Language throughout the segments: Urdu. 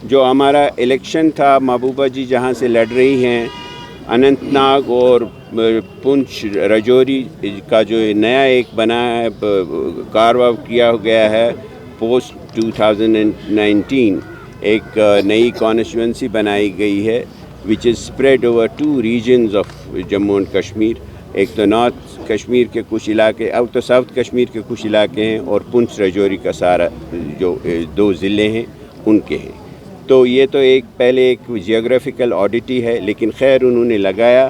جو ہمارا الیکشن تھا محبوبہ جی جہاں سے لڑ رہی ہیں اننت ناگ اور پنچ رجوری کا جو نیا ایک بنا ہے کارواں کیا گیا ہے پوسٹ 2019 ایک نئی کانسٹیچوئنسی بنائی گئی ہے which is spread over 2 regions of Jammu and Kashmir. ایک تو نارتھ کشمیر کے کچھ علاقے اب تو ساؤتھ کشمیر کے کچھ علاقے ہیں اور پنچ رجوری کا سارا جو 2 ضلع ہیں ان کے ہیں. تو یہ تو پہلے ایک جیوگرافیکل آڈیٹی ہے لیکن خیر انہوں نے لگایا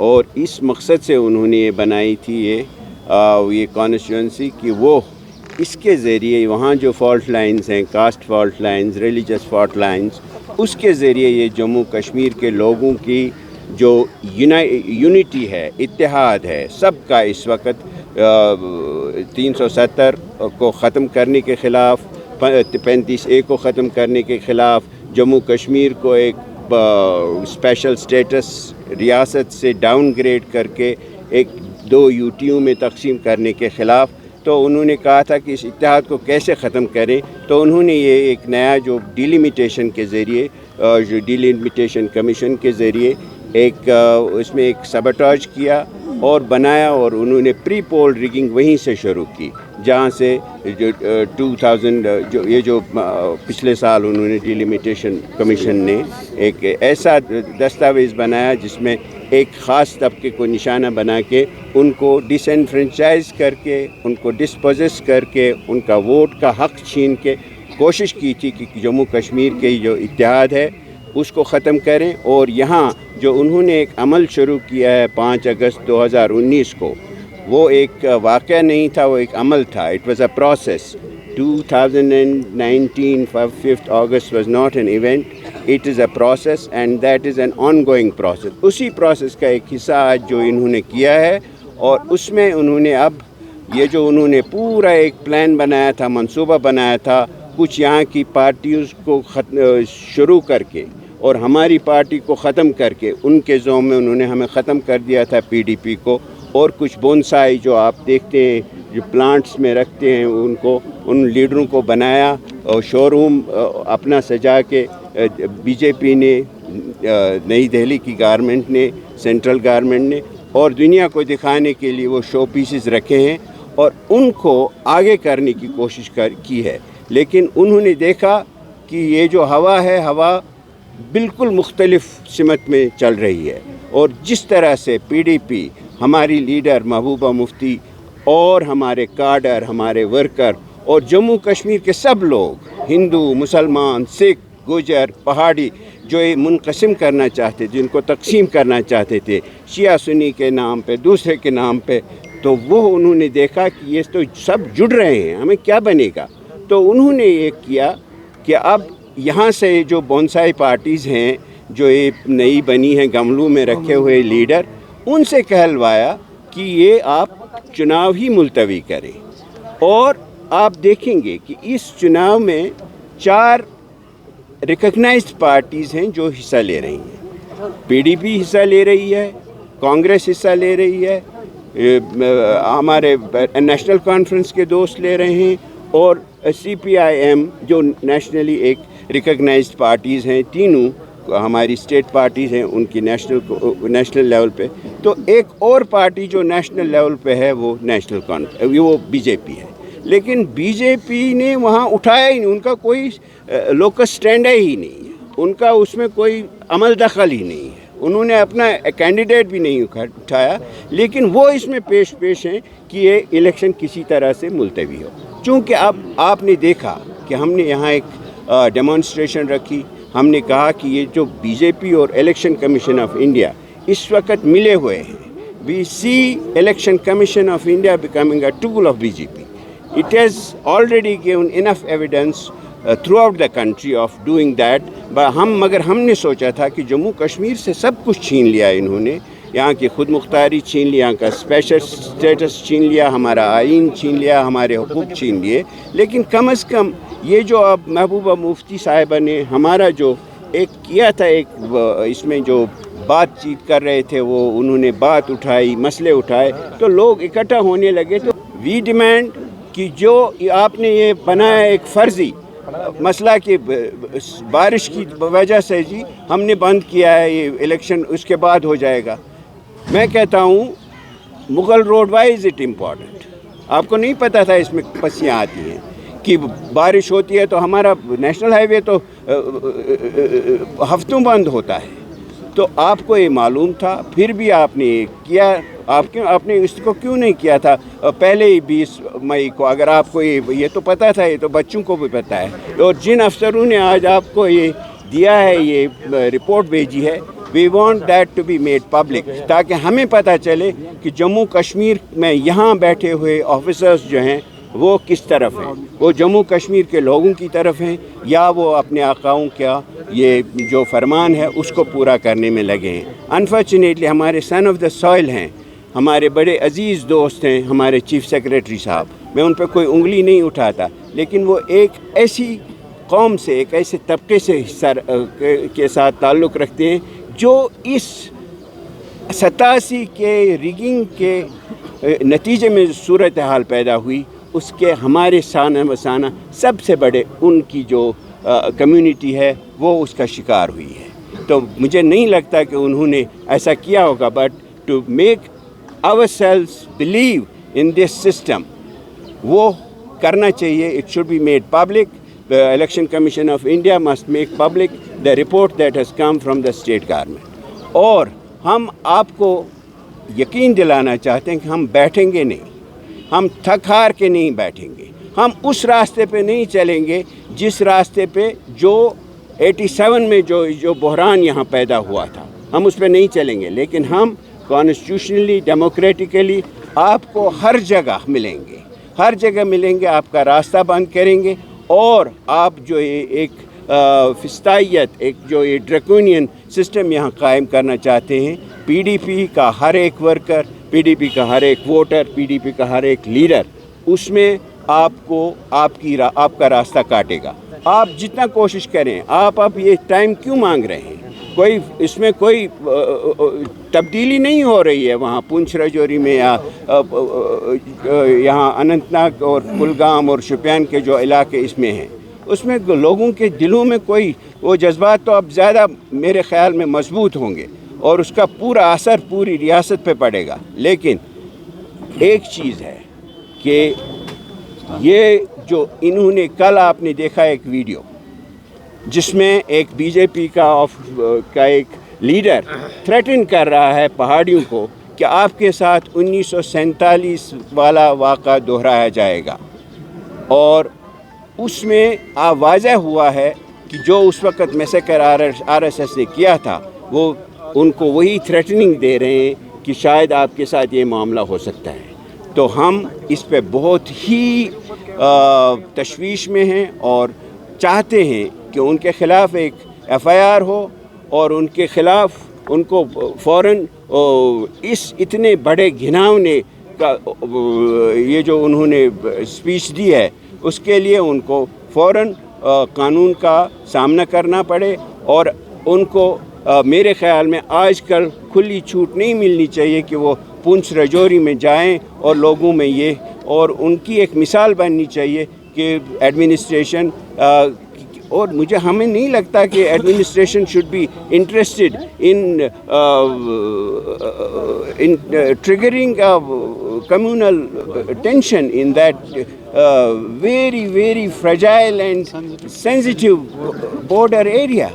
اور اس مقصد سے انہوں نے یہ بنائی تھی یہ کانسٹیچوئنسی کہ وہ اس کے ذریعے وہاں جو فالٹ لائنز ہیں caste fault lines religious fault lines اس کے ذریعے یہ جموں کشمیر کے لوگوں کی جو یونٹی ہے اتحاد ہے سب کا اس وقت 370 کو ختم کرنے کے خلاف 35A کو ختم کرنے کے خلاف جموں کشمیر کو ایک اسپیشل سٹیٹس ریاست سے ڈاؤن گریڈ کر کے ایک 2 UTوں میں تقسیم کرنے کے خلاف. تو انہوں نے کہا تھا کہ اس اتحاد کو کیسے ختم کریں تو انہوں نے یہ ایک نیا جو ڈیلیمیٹیشن کے ذریعے جو ڈیلیمیٹیشن کمیشن کے ذریعے ایک اس میں ایک سبٹاج کیا اور بنایا اور انہوں نے پری پول ریگنگ وہیں سے شروع کی جہاں سے جو 2000 جو پچھلے سال انہوں نے ڈیلیمیٹیشن کمیشن نے ایک ایسا دستاویز بنایا جس میں ایک خاص طبقے کو نشانہ بنا کے ان کو ڈس انفرینچائز کر کے ان کو ڈسپوزس کر کے ان کا ووٹ کا حق چھین کے کوشش کی تھی کہ جموں کشمیر کے جو اتحاد ہے اس کو ختم کریں. اور یہاں جو انہوں نے ایک عمل شروع کیا ہے 5 اگست 2019 کو وہ ایک واقعہ نہیں تھا وہ ایک عمل تھا. It was a process. 2019 5th August was not an event, it is a process and that is an ongoing process. اسی پروسیس کا ایک حصہ آج جو انہوں نے کیا ہے اور اس میں انہوں نے اب یہ جو انہوں نے پورا ایک پلان بنایا تھا منصوبہ بنایا تھا کچھ یہاں کی پارٹیز کو شروع کر کے اور ہماری پارٹی کو ختم کر کے ان کے زوم میں انہوں نے ہمیں ختم کر دیا تھا PDP کو اور کچھ بونسائی جو آپ دیکھتے ہیں جو پلانٹس میں رکھتے ہیں ان کو ان لیڈروں کو بنایا اور شو روم اپنا سجا کے BJP نے نئی دہلی کی گورنمنٹ نے سینٹرل گورنمنٹ نے اور دنیا کو دکھانے کے لیے وہ شو پیسز رکھے ہیں اور ان کو آگے کرنے کی کوشش کی ہے. لیکن انہوں نے دیکھا کہ یہ جو ہوا ہے ہوا بالکل مختلف سمت میں چل رہی ہے اور جس طرح سے PDP ہماری لیڈر محبوبہ مفتی اور ہمارے کاڈر ہمارے ورکر اور جموں کشمیر کے سب لوگ ہندو مسلمان سکھ گوجر پہاڑی جو یہ منقسم کرنا چاہتے تھے جن کو تقسیم کرنا چاہتے تھے شیعہ سنی کے نام پہ دوسرے کے نام پہ تو وہ انہوں نے دیکھا کہ یہ تو سب جڑ رہے ہیں ہمیں کیا بنے گا. تو انہوں نے یہ کیا کہ اب یہاں سے جو بونسائی پارٹیز ہیں جو یہ نئی بنی ہیں گملوں میں رکھے ہوئے لیڈر ان سے کہلوایا کہ یہ آپ چناؤ ہی ملتوی کریں اور آپ دیکھیں گے کہ اس چناؤ میں 4 ریکگنائزڈ پارٹیز ہیں جو حصہ لے رہی ہیں. PDP حصہ لے رہی ہے کانگریس حصہ لے رہی ہے ہمارے نیشنل کانفرنس کے دوست لے رہے ہیں اور CPIM جو نیشنلی ایک ریکگنائزڈ پارٹیز ہیں تینوں ہماری اسٹیٹ پارٹیز ہیں ان کی نیشنل لیول پہ. تو ایک اور پارٹی جو نیشنل لیول پہ ہے وہ وہ BJP ہے. لیکن BJP نے وہاں اٹھایا ہی نہیں ان کا کوئی لوکس اسٹینڈ ہی نہیں ہے ان کا اس میں کوئی عمل دخل ہی نہیں ہے. انہوں نے اپنا کینڈیڈیٹ بھی نہیں اٹھایا لیکن وہ اس میں پیش ہیں کہ یہ الیکشن کسی طرح سے ملتوی ہو. چونکہ اب آپ نے دیکھا کہ ہم نے یہاں ایک ڈیمانسٹریشن رکھی ہم نے کہا کہ یہ جو BJP اور الیکشن کمیشن آف انڈیا اس وقت ملے ہوئے ہیں. We see Election Commission of India becoming a tool of BJP. It has already given enough evidence throughout the country of doing that. مگر ہم نے سوچا تھا کہ جموں کشمیر سے سب کچھ چھین لیا انہوں نے یہاں کی خود مختاری چھین لی یہاں کا اسپیشل اسٹیٹس چھین لیا ہمارا آئین چھین لیا ہمارے حقوق چھین لیے. لیکن کم از کم یہ جو اب محبوبہ مفتی صاحبہ نے ہمارا جو ایک کیا تھا ایک اس میں جو بات چیت کر رہے تھے وہ انہوں نے بات اٹھائی مسئلے اٹھائے تو لوگ اکٹھا ہونے لگے. تو وی ڈیمانڈ کہ جو آپ نے یہ بنایا ایک فرضی مسئلہ کہ بارش کی وجہ سے جی ہم نے بند کیا ہے یہ الیکشن اس کے بعد ہو جائے گا. میں کہتا ہوں Mughal road why is it important? آپ کو نہیں پتہ تھا اس میں پسیاں آتی ہیں کہ بارش ہوتی ہے تو ہمارا نیشنل ہائی وے تو ہفتوں بند ہوتا ہے. تو آپ کو یہ معلوم تھا پھر بھی آپ نے کیا. آپ نے اس کو کیوں نہیں کیا تھا پہلے ہی 20 مئی کو؟ اگر آپ کو یہ تو پتہ تھا، یہ تو بچوں کو بھی پتہ ہے. اور جن افسروں نے آج آپ کو یہ دیا ہے، یہ رپورٹ بھیجی ہے، we want that to be made public, تاکہ ہمیں پتہ چلے کہ جموں کشمیر میں یہاں بیٹھے ہوئے آفیسرز جو ہیں وہ کس طرف ہیں. وہ جموں کشمیر کے لوگوں کی طرف ہیں یا وہ اپنے آقاؤں کا یہ جو فرمان ہے اس کو پورا کرنے میں لگے ہیں. انفارچونیٹلی ہمارے سن آف دا سوئل ہیں، ہمارے بڑے عزیز دوست ہیں ہمارے چیف سیکریٹری صاحب، میں ان پہ کوئی انگلی نہیں اٹھاتا، لیکن وہ ایک ایسی قوم سے، ایک ایسے طبقے سے کے ساتھ تعلق رکھتے ہیں جو اس 87 کے ریگنگ کے نتیجے میں صورتحال پیدا ہوئی، اس کے ہمارے سانہ بسانہ سب سے بڑے ان کی جو کمیونٹی ہے وہ اس کا شکار ہوئی ہے. تو مجھے نہیں لگتا کہ انہوں نے ایسا کیا ہوگا، but to make ourselves believe in this system وہ کرنا چاہیے. It should be made public. The Election Commission of India must make public the report that has come from the state government. اور ہم آپ کو یقین دلانا چاہتے ہیں کہ ہم بیٹھیں گے نہیں، ہم تھک ہار کے نہیں بیٹھیں گے. ہم اس راستے پہ نہیں چلیں گے جس راستے پہ جو 87 میں جو بحران یہاں پیدا ہوا تھا، ہم اس پہ نہیں چلیں گے. لیکن ہم کانسٹیٹیوشنلی ڈیموکریٹیکلی آپ کو ہر جگہ ملیں گے، ہر جگہ ملیں گے. آپ کا راستہ بند کریں گے اور آپ جو ایک فسطائیت، ایک جو یہ ڈریکونین سسٹم یہاں قائم کرنا چاہتے ہیں، پی ڈی پی کا ہر ایک ورکر، پی ڈی پی کا ہر ایک ووٹر، پی ڈی پی کا ہر ایک لیڈر اس میں آپ کو آپ کا راستہ کاٹے گا. آپ جتنا کوشش کریں، آپ اب یہ ٹائم کیوں مانگ رہے ہیں؟ کوئی اس میں کوئی تبدیلی نہیں ہو رہی ہے وہاں پونچھ راجوری میں یا یہاں اننت ناگ اور کلگام اور شوپیان کے جو علاقے اس میں ہیں، اس میں لوگوں کے دلوں میں کوئی وہ جذبات تو اب زیادہ میرے خیال میں مضبوط ہوں گے اور اس کا پورا اثر پوری ریاست پہ پڑے گا. لیکن ایک چیز ہے کہ یہ جو انہوں نے کل آپ نے دیکھا ایک ویڈیو جس میں ایک بی جے پی کا ایک لیڈر تھریٹن کر رہا ہے پہاڑیوں کو کہ آپ کے ساتھ 1947 والا واقعہ دہرایا جائے گا، اور اس میں واضح ہوا ہے کہ جو اس وقت میسیکر آر ایس ایس نے کیا تھا وہ ان کو وہی تھریٹننگ دے رہے ہیں کہ شاید آپ کے ساتھ یہ معاملہ ہو سکتا ہے. تو ہم اس پہ بہت ہی تشویش میں ہیں اور چاہتے ہیں کہ ان کے خلاف ایک ایف آئی آر ہو اور ان کے خلاف ان کو فوراً اس اتنے بڑے گھناؤنے کا یہ جو انہوں نے اسپیچ دی ہے اس کے لیے ان کو فوراً قانون کا سامنا کرنا پڑے. اور ان کو میرے خیال میں آج کل کھلی چھوٹ نہیں ملنی چاہیے کہ وہ پونچھ راجوری میں جائیں اور لوگوں میں یہ، اور ان کی ایک مثال بننی چاہیے کہ ایڈمنسٹریشن اور ہمیں نہیں لگتا کہ administration should be interested in triggering communal tension in that very, very fragile and sensitive border area.